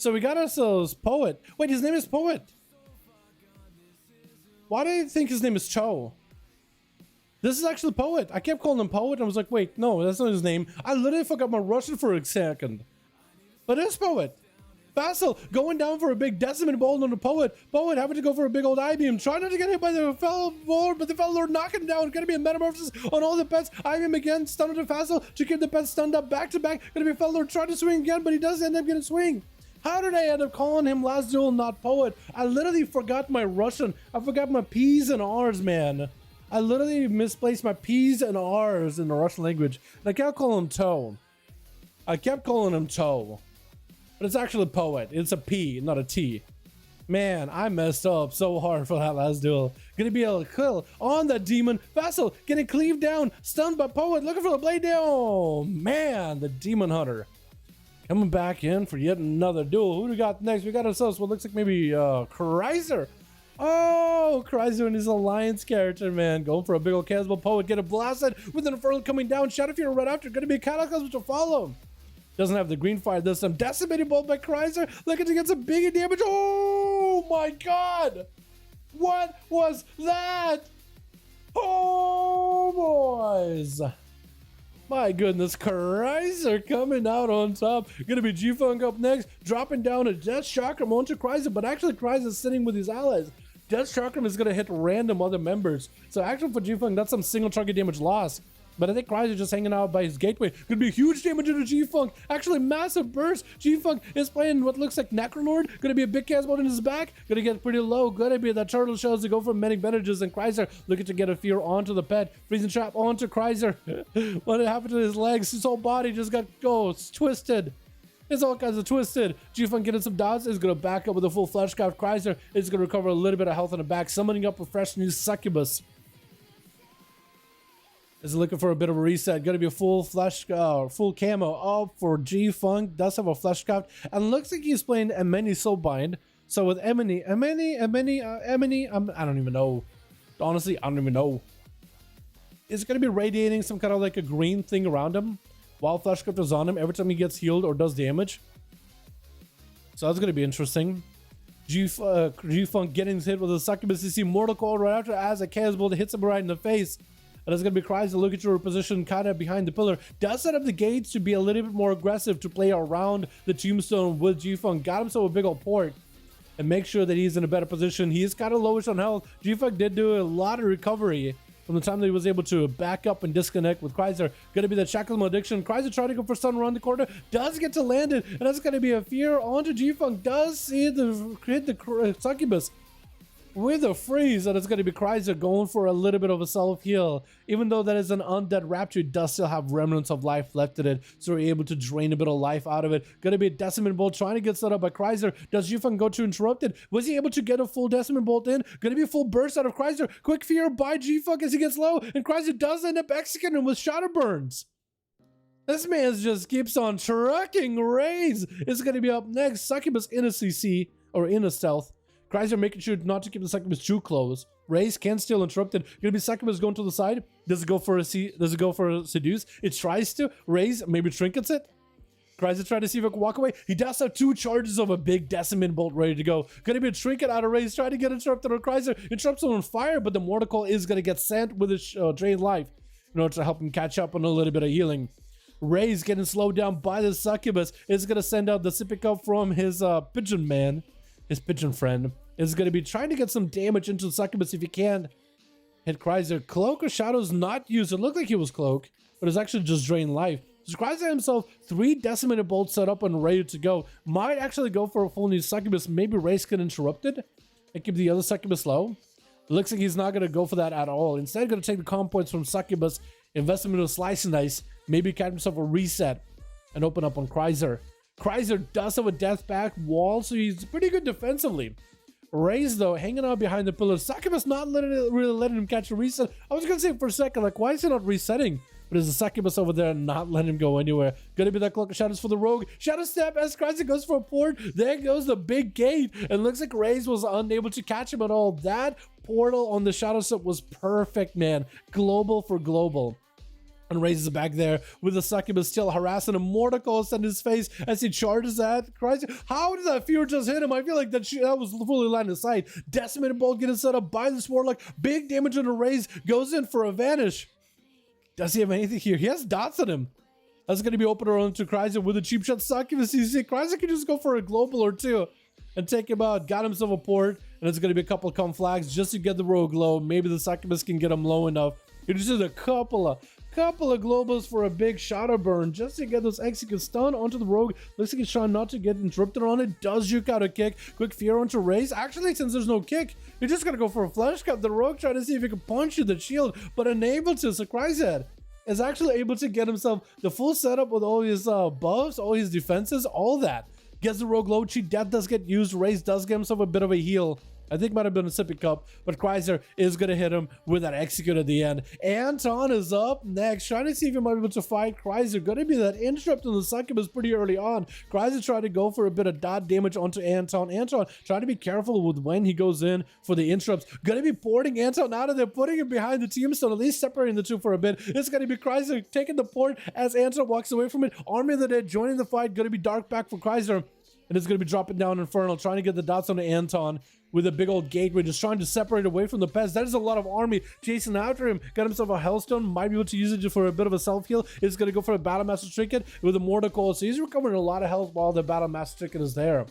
So we got ourselves Poet. Wait, his name is Poet. Why do you think his name is Cho? This is actually Poet. I kept calling him Poet. I was like, wait, no, that's not his name. I literally forgot my Russian for a second. But it's Poet. Vassal going down for a big Decimate Bolt on the Poet. Poet having to go for a big old I-Beam. Trying not to get hit by the Fellow Lord, but the Fellow Lord knocking him down. Gonna be a Metamorphosis on all the pets. I-Beam again, stunned the Vassal to keep the pets stunned up back to back. Gonna be a Fellow Lord trying to swing again, but he does end up getting a swing. How did I end up calling him last duel, not Poet? I literally forgot my Russian. I forgot my P's and R's, man. I literally misplaced my P's and R's in the Russian language. And I kept calling him Toe. I kept calling him Toe. But it's actually Poet. It's a P, not a T. Man, I messed up so hard for that last duel. Gonna be able to kill on the demon. Vassal getting cleaved down. Stunned by Poet. Looking for the blade down. Man, the demon hunter. Coming back in for yet another duel. Who do we got next? We got ourselves what looks like maybe Kreiser. Oh, Kreiser and his alliance character, man. Going for a big old cannibal. Poet getting blasted with an Infernal coming down. Shadow Fury right after. Gonna be a Cataclysm to follow. Doesn't have the green fire this time. Decimating bolt by Kreiser. Looking to get some big damage. Oh my god! What was that? Oh boys! My goodness, Kreiser coming out on top. Gonna be G-Funk up next. Dropping down a Death Chakram onto Kreiser. But actually Kreiser is sitting with his allies. Death Chakram is gonna hit random other members. So actually for G-Funk, that's some single target damage loss. But I think Kreiser just hanging out by his gateway. Could be huge damage into G-Funk. Actually, massive burst. G-Funk is playing what looks like Necrolord. Gonna be a big cast in his back. Gonna get pretty low. Gonna be that turtle shells to go for many bandages. And Kreiser looking to get a fear onto the pet. Freezing trap onto Kreiser. What happened to his legs? His whole body just got twisted. It's all kinds of twisted. G-Funk getting some dots. Is gonna back up with a full flesh craft. Kreiser is gonna recover a little bit of health in the back. Summoning up a fresh new succubus. Is looking for a bit of a reset. Gonna be a full flesh, full camo up for G-Funk. Does have a flesh craft. And looks like he's playing Emeni Soulbind. So with Emeni, I don't even know. Honestly, I don't even know. Is gonna be radiating some kind of like a green thing around him while flesh craft is on him every time he gets healed or does damage. So that's gonna be interesting. G-Funk getting hit with a succubus. You see Mortal Coil right after as a Chaos Bolt hits him right in the face. And it's going to be Kreiser looking to her position kind of behind the pillar. Does set up the gates to be a little bit more aggressive to play around the tombstone with G-Funk. Got himself a big old port. And make sure that he's in a better position. He is kind of lowish on health. G-Funk did do a lot of recovery from the time that he was able to back up and disconnect with Kreiser. Going to be the Shackle Malediction. Kreiser trying to go for stun around the corner. Does get to land it. And that's going to be a fear onto G-Funk. Does see the hit the succubus with a freeze, and it's going to be Kreiser going for a little bit of a self-heal. Even though that is an undead raptor, it does still have remnants of life left in it, so we're able to drain a bit of life out of it. Going to be a Decimate Bolt trying to get set up by Kreiser. Does G-Funk go to interrupt it? Was he able to get a full Decimate Bolt in? Going to be a full burst out of Kreiser. Quick fear by G-Funk as he gets low, and Kreiser does end up executing him with Shadow Burns. This man just keeps on trucking. Raze is going to be up next. Succubus in a CC, or in a stealth. Kreiser making sure not to keep the succubus too close. Raze can still interrupt it. Gonna be succubus going to the side. Does it go for a seduce? It tries to. Raze maybe trinkets it. Kreiser trying to see if it can walk away. He does have 2 charges of a big Decimate Bolt ready to go. Gonna be a trinket out of Raze trying to get interrupted on Kreiser. Interrupts him on fire, but the Mortal Coil is gonna get sent with his drained life in order to help him catch up on a little bit of healing. Raze getting slowed down by the succubus is gonna send out the sippy cup from his pigeon man, his pigeon friend. Is going to be trying to get some damage into the succubus if he can. Hit Kreiser. Cloak or Shadow's not used. It looked like he was Cloak, but it's actually just drained life. So Kreiser himself, 3 decimated bolts set up and ready to go. Might actually go for a full new succubus. Maybe Race can interrupt it and keep the other succubus low. It looks like he's not going to go for that at all. Instead, going to take the comp points from succubus, invest him into a slice and dice, maybe catch himself a reset, and open up on Kreiser. Kreiser does have a death back wall, so he's pretty good defensively. Raze, though, hanging out behind the pillar. Succubus not really letting him catch a reset. I was going to say for a second, like, why is he not resetting? But there's a succubus over there not letting him go anywhere. Gonna be that Cloak of Shadows for the rogue. Shadow Step as Kreiser goes for a port. There goes the big gate. And looks like Raze was unable to catch him at all. That portal on the Shadow Step was perfect, man. Global for global. And raises back there with the succubus still harassing him. Mordecai in his face as he charges at Christ. How did that fear just hit him? I feel like that was fully line of sight. Decimated bolt getting set up by this warlock. Big damage on a raise. Goes in for a vanish. Does he have anything here? He has dots on him. That's going to be open around to Kryzer with a cheap shot succubus. You see, Kryzer can just go for a global or two and take him out. Got himself a port. And it's going to be a couple of come flags just to get the rogue low. Maybe the succubus can get him low enough. He just did a couple of globals for a big shadow burn just to get those execute stun onto the rogue. Looks like he's trying not to get interrupted on it. Does juke out a kick. Quick fear onto raise. Actually, since there's no kick, you're just gonna go for a flesh cut. The rogue trying to see if he can punch you the shield, but unable to. So Cryzhead is actually able to get himself the full setup with all his buffs, all his defenses, all that. Gets the rogue low. Cheat death does get used. Raise does get himself a bit of a heal. I think might have been a sippy cup, but Kryzer is going to hit him with that execute at the end. Anton is up next, trying to see if he might be able to fight Kryzer. Going to be that interrupt on the succubus pretty early on. Kryzer trying to go for a bit of dot damage onto Anton. Anton trying to be careful with when he goes in for the interrupts. Going to be porting Anton out of there, putting him behind the tombstone, at least separating the two for a bit. It's going to be Kryzer taking the port as Anton walks away from it. Army of the Dead joining the fight. Going to be dark back for Kryzer. And it's going to be dropping down Infernal, trying to get the dots onto Anton with a big old gateway, just trying to separate away from the pest. That is a lot of army chasing after him. Got himself a Hellstone, might be able to use it just for a bit of a self-heal. It's going to go for a Battle Master Trinket with a Mordecai. So he's recovering a lot of health while the Battle Master Trinket is there.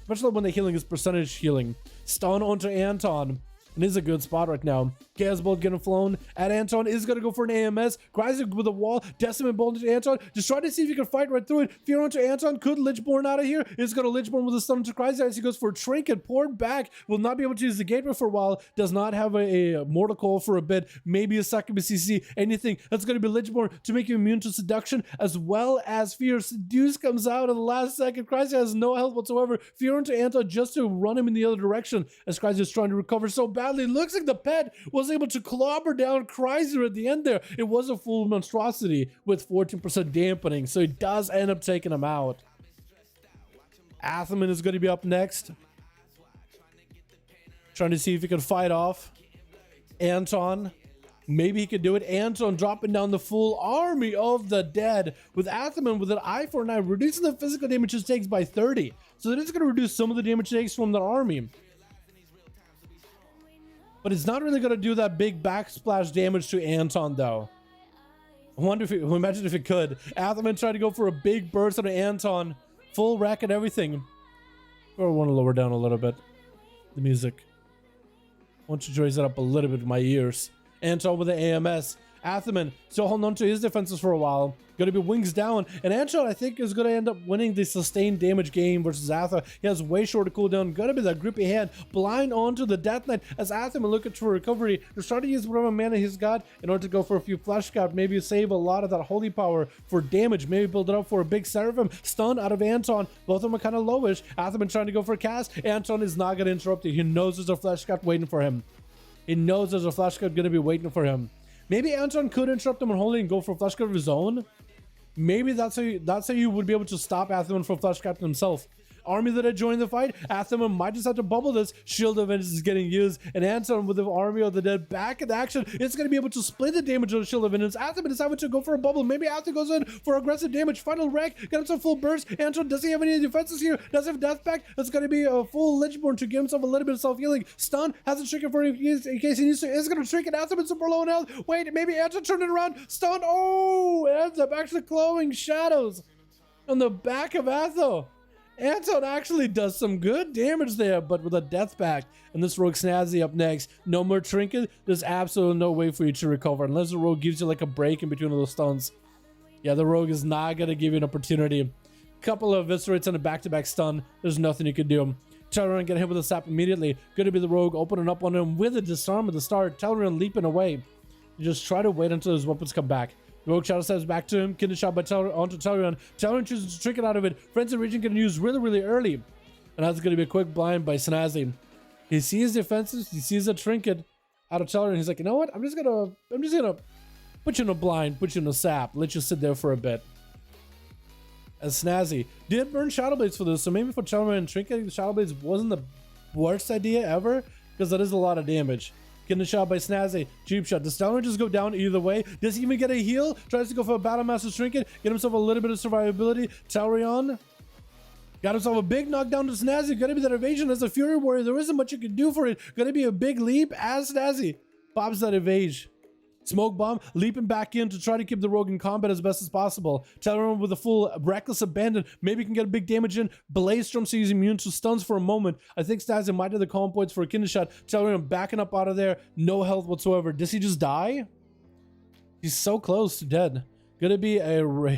Especially when the healing is percentage healing. Stun onto Anton. And is a good spot right now. Chaos Bolt getting flown at Anton. Is going to go for an AMS. Kryzer with a wall. Decimate Bolt into Anton. Just trying to see if he can fight right through it. Fear onto Anton. Could Lichborn out of here. Is going to Lichborn with a stun to Kryzer as he goes for a Trinket. Poured back. Will not be able to use the gateway for a while. Does not have a Mortal Coil for a bit. Maybe a Succubus CC. Anything. That's going to be Lichborn to make you immune to Seduction as well as Fear. Seduce comes out in the last second. Kryzer has no health whatsoever. Fear onto Anton just to run him in the other direction as Kryzer is trying to recover so badly. Looks like the pet was able to clobber down Kryzer at the end there. It was a full monstrosity with 14% dampening, so he does end up taking him out. Athelman is going to be up next. Trying to see if he can fight off Anton. Maybe he could do it. Anton dropping down the full army of the dead with Athelman with an eye for an eye, reducing the physical damage it takes by 30. So that is going to reduce some of the damage it takes from the army. But it's not really going to do that big backsplash damage to Anton, though. I wonder if imagine if it could. Athelman tried to go for a big burst on Anton. Full rack and everything. Or I want to lower down a little bit the music. I want you to raise it up a little bit in my ears. Anton with the AMS. Athelman still holding on to his defenses for a while. Going to be wings down. And Anton, I think, is going to end up winning the sustained damage game versus Atha. He has way shorter cooldown. Going to be that grippy hand. Blind onto the Death Knight as Athelman looking for recovery. They're starting to use whatever mana he's got in order to go for a few flash cap. Maybe save a lot of that holy power for damage. Maybe build it up for a big Seraphim. Stun out of Anton. Both of them are kind of lowish. Athelman trying to go for a cast. Anton is not going to interrupt it. He knows there's a flash cap waiting for him. He knows there's a flash cap going to be waiting for him. Maybe Anton could interrupt him on holy and go for a flash cut of his own. Maybe that's how you would be able to stop Athelman from flash cutting himself. Army that are joining the fight. Athelman might just have to bubble this. Shield of Vengeance is getting used. And Anton with the Army of the Dead back in action. It's going to be able to split the damage of the Shield of Vengeance. Athelman is having to go for a bubble. Maybe Athelman goes in for aggressive damage. Final wreck. Get himself full burst. Anton, does he have any defenses here? Does he have death pact? It's going to be a full Lichborn to give himself a little bit of self-healing. Stun. Has a trigger for in case he needs to. Is going to trick it. Athelman super low now. Wait, maybe Anton turned it around. Stun. Oh, it ends up actually glowing shadows on the back of Atho. Anton actually does some good damage there, but with a death pact. And this rogue Snazzy up next. No more trinket. There's absolutely no way for you to recover unless the rogue gives you like a break in between those stuns. Yeah, the rogue is not going to give you an opportunity. Couple of eviscerates and a back-to-back stun. There's nothing you can do. Dalaran get hit with a sap immediately. Going to be the rogue opening up on him with a disarm at the start. Dalaran leaping away. You just try to wait until his weapons come back. Rogue Shadow steps back to him, kidney shot by onto Dalaran. Dalaran chooses to trick it out of it. Frenzy Region getting used really early. And that's going to be a quick blind by Snazzy. He sees defenses, he sees a trinket out of Dalaran. He's like, you know what? I'm just gonna put you in a blind, put you in a sap, let you sit there for a bit. As Snazzy did burn Shadow Blades for this, so maybe for Dalaran and Trinket, Shadow Blades wasn't the worst idea ever, because that is a lot of damage. Getting a shot by Snazzy. Cheap shot. Does Dalaran just go down either way? Does he even get a heal? Tries to go for a Battle Master Trinket. Get himself a little bit of survivability. Dalaran got himself a big knockdown to Snazzy. Gonna be that evasion as a Fury Warrior. There isn't much you can do for it. Gonna be a big leap as Snazzy pops that evade. Smoke bomb, leaping back in to try to keep the rogue in combat as best as possible. Dalaran with a full reckless abandon. Maybe can get a big damage in. Blaze Storm, so he's immune to stuns for a moment. I think Snazzy might have the calm points for a kidney shot. Dalaran backing up out of there. No health whatsoever. Does he just die? He's so close to dead. Gonna be a little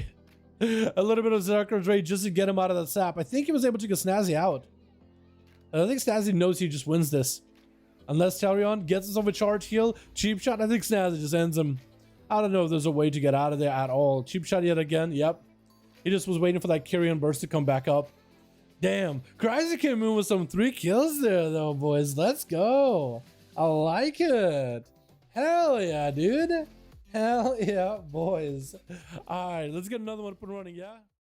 bit of Zerker's Rage just to get him out of that sap. I think he was able to get Snazzy out. I think Snazzy knows he just wins this. Unless Dalaran gets himself a charge heal. Cheap shot. I think Snazzy just ends him. I don't know if there's a way to get out of there at all. Cheap shot yet again. Yep. He just was waiting for that Kyrian burst to come back up. Damn. Crazy came in with some 3 kills there though, boys. Let's go. I like it. Hell yeah, dude. Hell yeah, boys. All right, let's get another one up and running, yeah?